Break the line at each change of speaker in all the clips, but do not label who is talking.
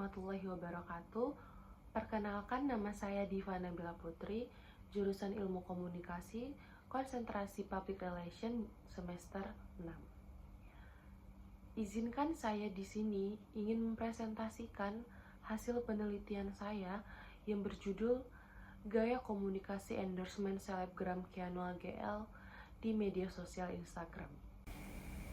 warahmatullahi wabarakatuh. Perkenalkan, nama saya Diva Nabila Putri, jurusan Ilmu Komunikasi, konsentrasi Public Relation semester 6. Izinkan saya di sini ingin mempresentasikan hasil penelitian saya yang berjudul Gaya Komunikasi Endorsement Selebgram Keanu AGL di media sosial Instagram.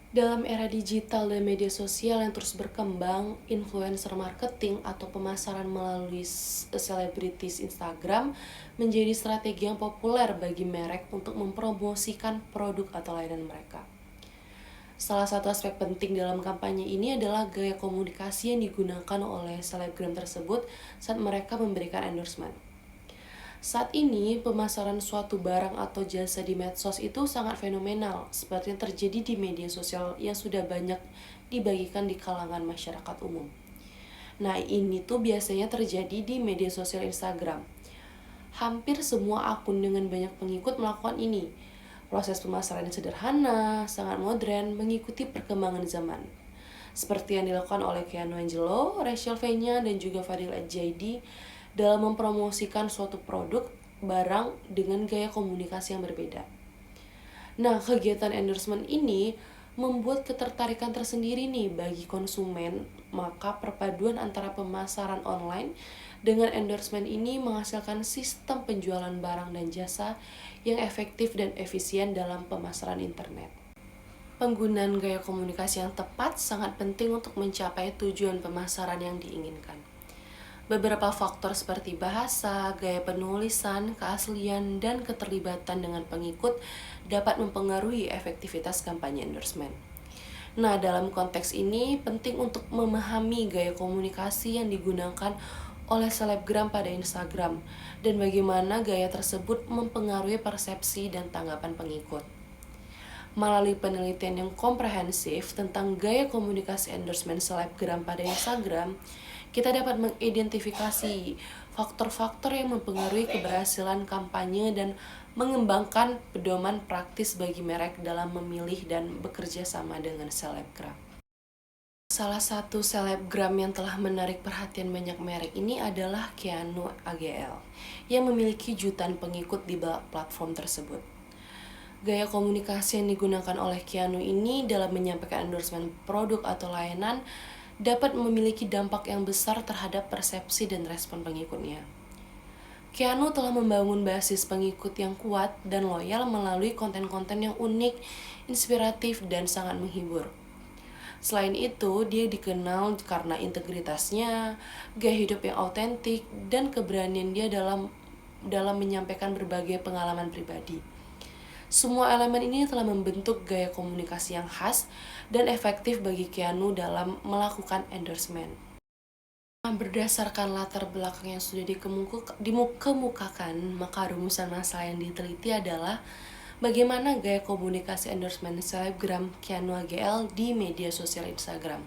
Dalam era digital dan media sosial yang terus berkembang, influencer marketing atau pemasaran melalui selebritis Instagram menjadi strategi yang populer bagi merek untuk mempromosikan produk atau layanan mereka. Salah satu aspek penting dalam kampanye ini adalah gaya komunikasi yang digunakan oleh selebgram tersebut saat mereka memberikan endorsement. Saat ini, pemasaran suatu barang atau jasa di medsos itu sangat fenomenal, seperti yang terjadi di media sosial yang sudah banyak dibagikan di kalangan masyarakat umum. Nah, ini tuh biasanya terjadi di media sosial Instagram. Hampir semua akun dengan banyak pengikut melakukan ini. Proses pemasaran yang sederhana, sangat modern, mengikuti perkembangan zaman. Seperti yang dilakukan oleh Keanu Angelo, Rachel Fenya, dan juga Fadil Adjaidi dalam mempromosikan suatu produk, barang dengan gaya komunikasi yang berbeda. Nah, kegiatan endorsement ini membuat ketertarikan tersendiri nih bagi konsumen, maka perpaduan antara pemasaran online dengan endorsement ini menghasilkan sistem penjualan barang dan jasa yang efektif dan efisien dalam pemasaran internet. Penggunaan gaya komunikasi yang tepat sangat penting untuk mencapai tujuan pemasaran yang diinginkan. Beberapa faktor seperti bahasa, gaya penulisan, keaslian, dan keterlibatan dengan pengikut dapat mempengaruhi efektivitas kampanye endorsement. Nah, dalam konteks ini penting untuk memahami gaya komunikasi yang digunakan oleh selebgram pada Instagram dan bagaimana gaya tersebut mempengaruhi persepsi dan tanggapan pengikut. Melalui penelitian yang komprehensif tentang gaya komunikasi endorsement selebgram pada Instagram, kita dapat mengidentifikasi faktor-faktor yang mempengaruhi keberhasilan kampanye dan mengembangkan pedoman praktis bagi merek dalam memilih dan bekerja sama dengan selebgram. Salah satu selebgram yang telah menarik perhatian banyak merek ini adalah Keanu AGL, yang memiliki jutaan pengikut di platform tersebut. Gaya komunikasi yang digunakan oleh Keanu ini dalam menyampaikan endorsement produk atau layanan dapat memiliki dampak yang besar terhadap persepsi dan respon pengikutnya. Keanu telah membangun basis pengikut yang kuat dan loyal melalui konten-konten yang unik, inspiratif, dan sangat menghibur. Selain itu, dia dikenal karena integritasnya, gaya hidup yang autentik, dan keberanian dia dalam menyampaikan berbagai pengalaman pribadi. Semua elemen ini telah membentuk gaya komunikasi yang khas dan efektif bagi Keanu dalam melakukan endorsement. Berdasarkan latar belakang yang sudah dikemukakan, maka rumusan masalah yang diteliti adalah bagaimana gaya komunikasi endorsement selebgram Keanu AGL di media sosial Instagram.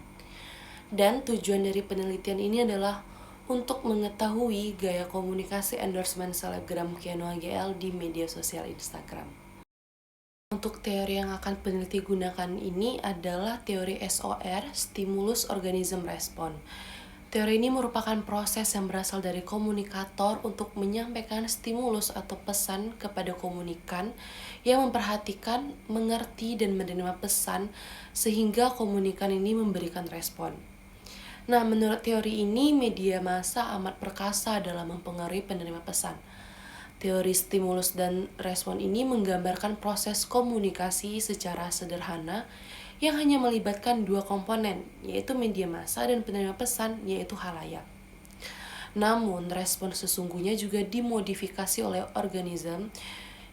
Dan tujuan dari penelitian ini adalah untuk mengetahui gaya komunikasi endorsement selebgram Keanu AGL di media sosial Instagram. Untuk teori yang akan peneliti gunakan ini adalah teori SOR, Stimulus Organism Response. Teori ini merupakan proses yang berasal dari komunikator untuk menyampaikan stimulus atau pesan kepada komunikan yang memperhatikan, mengerti, dan menerima pesan sehingga komunikan ini memberikan respon. Nah, menurut teori ini, media massa amat perkasa dalam mempengaruhi penerima pesan. Teori stimulus dan respon ini menggambarkan proses komunikasi secara sederhana yang hanya melibatkan dua komponen, yaitu media massa dan penerima pesan, yaitu khalayak. Namun, respon sesungguhnya juga dimodifikasi oleh organisme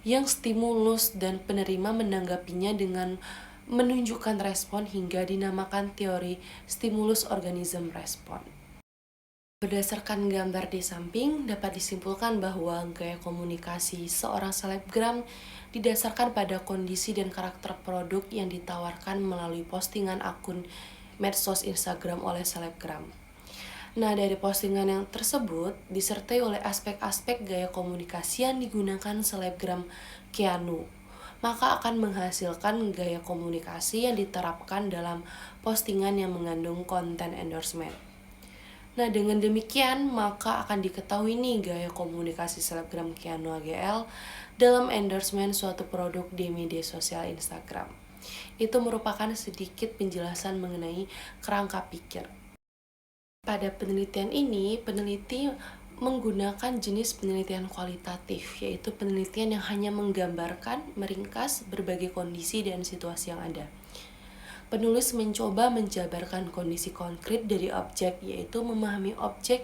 yang stimulus dan penerima menanggapinya dengan menunjukkan respon hingga dinamakan teori stimulus organism respon. Berdasarkan gambar di samping, dapat disimpulkan bahwa gaya komunikasi seorang selebgram didasarkan pada kondisi dan karakter produk yang ditawarkan melalui postingan akun medsos Instagram oleh selebgram. Nah, dari postingan yang tersebut disertai oleh aspek-aspek gaya komunikasi yang digunakan selebgram Keanu, maka akan menghasilkan gaya komunikasi yang diterapkan dalam postingan yang mengandung konten endorsement. Nah, dengan demikian maka akan diketahui nih gaya komunikasi selebgram Keanu AGL dalam endorsement suatu produk di media sosial Instagram. Itu merupakan sedikit penjelasan mengenai kerangka pikir. Pada penelitian ini, peneliti menggunakan jenis penelitian kualitatif, yaitu penelitian yang hanya menggambarkan, meringkas berbagai kondisi dan situasi yang ada. Penulis mencoba menjabarkan kondisi konkret dari objek, yaitu memahami objek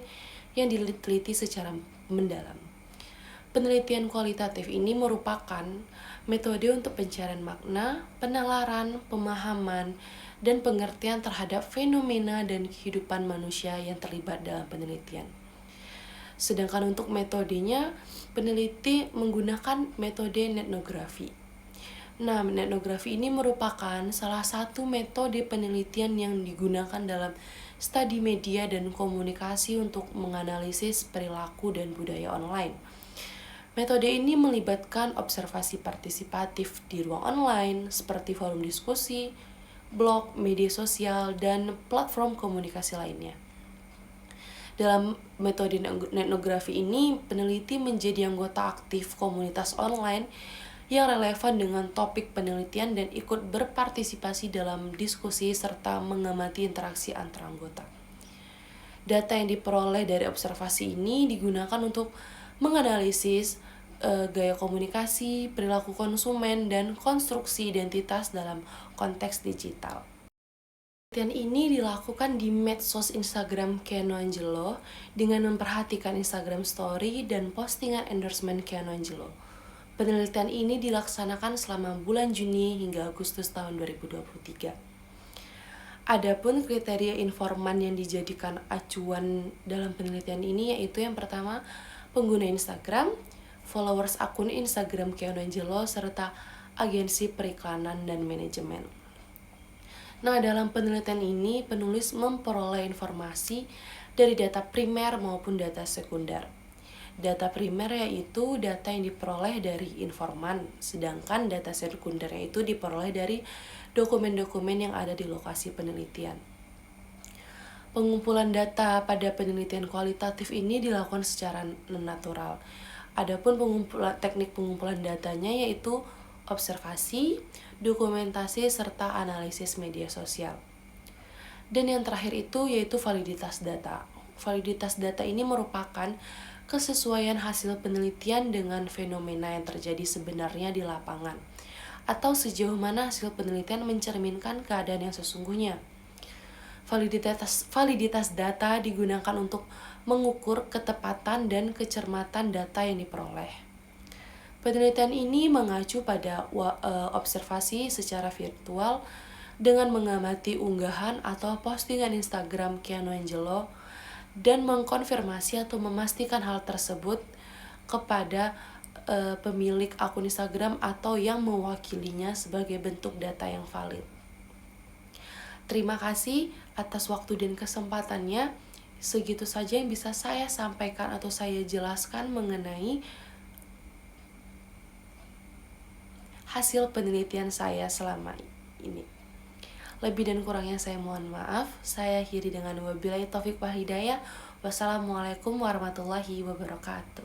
yang diteliti secara mendalam. Penelitian kualitatif ini merupakan metode untuk pencarian makna, penalaran, pemahaman, dan pengertian terhadap fenomena dan kehidupan manusia yang terlibat dalam penelitian. Sedangkan untuk metodenya, peneliti menggunakan metode etnografi. Nah, etnografi ini merupakan salah satu metode penelitian yang digunakan dalam studi media dan komunikasi untuk menganalisis perilaku dan budaya online. Metode ini melibatkan observasi partisipatif di ruang online seperti forum diskusi, blog, media sosial, dan platform komunikasi lainnya. Dalam metode etnografi ini, peneliti menjadi anggota aktif komunitas online yang relevan dengan topik penelitian dan ikut berpartisipasi dalam diskusi serta mengamati interaksi antar anggota. Data yang diperoleh dari observasi ini digunakan untuk menganalisis gaya komunikasi, perilaku konsumen, dan konstruksi identitas dalam konteks digital. Penelitian ini dilakukan di medsos Instagram Keanu Angelo dengan memperhatikan Instagram Story dan postingan endorsement Keanu Angelo. Penelitian ini dilaksanakan selama bulan Juni hingga Agustus tahun 2023. Adapun kriteria informan yang dijadikan acuan dalam penelitian ini yaitu yang pertama, pengguna Instagram, followers akun Instagram Keanu Angelo, serta agensi periklanan dan manajemen. Nah, dalam penelitian ini, penulis memperoleh informasi dari data primer maupun data sekunder. Data primer yaitu data yang diperoleh dari informan, sedangkan data sekunder yaitu diperoleh dari dokumen-dokumen yang ada di lokasi penelitian. Pengumpulan data pada penelitian kualitatif ini dilakukan secara non-natural. Adapun teknik pengumpulan datanya yaitu observasi, dokumentasi, serta analisis media sosial. Dan yang terakhir itu yaitu validitas data. Validitas data ini merupakan kesesuaian hasil penelitian dengan fenomena yang terjadi sebenarnya di lapangan, atau sejauh mana hasil penelitian mencerminkan keadaan yang sesungguhnya. Validitas data digunakan untuk mengukur ketepatan dan kecermatan data yang diperoleh. Penelitian ini mengacu pada observasi secara virtual dengan mengamati unggahan atau postingan Instagram Keanu Angelo dan mengkonfirmasi atau memastikan hal tersebut kepada pemilik akun Instagram atau yang mewakilinya sebagai bentuk data yang valid. Terima kasih atas waktu dan kesempatannya. Segitu saja yang bisa saya sampaikan atau saya jelaskan mengenai hasil penelitian saya selama ini. Lebih dan kurangnya saya mohon maaf. Saya akhiri dengan wabillahi taufik wal hidayah. Wassalamualaikum warahmatullahi wabarakatuh.